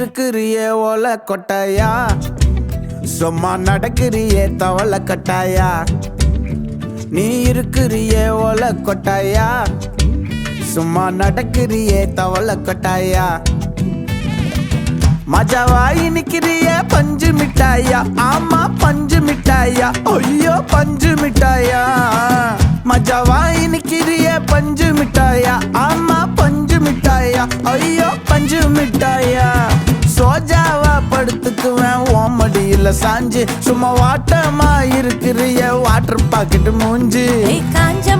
இருக்கிறியே ஓலை கொட்டாயா, சும்மா நடக்கிறியே தவளை கட்டாயா. நீ இருக்கிறியே ஓலை கொட்டாயா, சும்மா நடக்கிறியே தவளை கொட்டாயா. மஜாவாய் நிக்கிறியே பஞ்சு மிட்டாயா, ஆமா பஞ்சு மிட்டாயா, ஐயோ பஞ்சு மிட்டாயா. மஜாவாய் நிக்கிறியே பஞ்சு மிட்டாயா, ஆமா பஞ்சு மிட்டாயா, ஐயோ பஞ்சு மிட்டாயா. சோஜாவா படுத்துக்குவேன் ஓமடியில சாஞ்சு, சும்மா வாட்டமா இருக்கிறிய வாட்டர் பாக்கெட் மூஞ்சி. காஞ்ச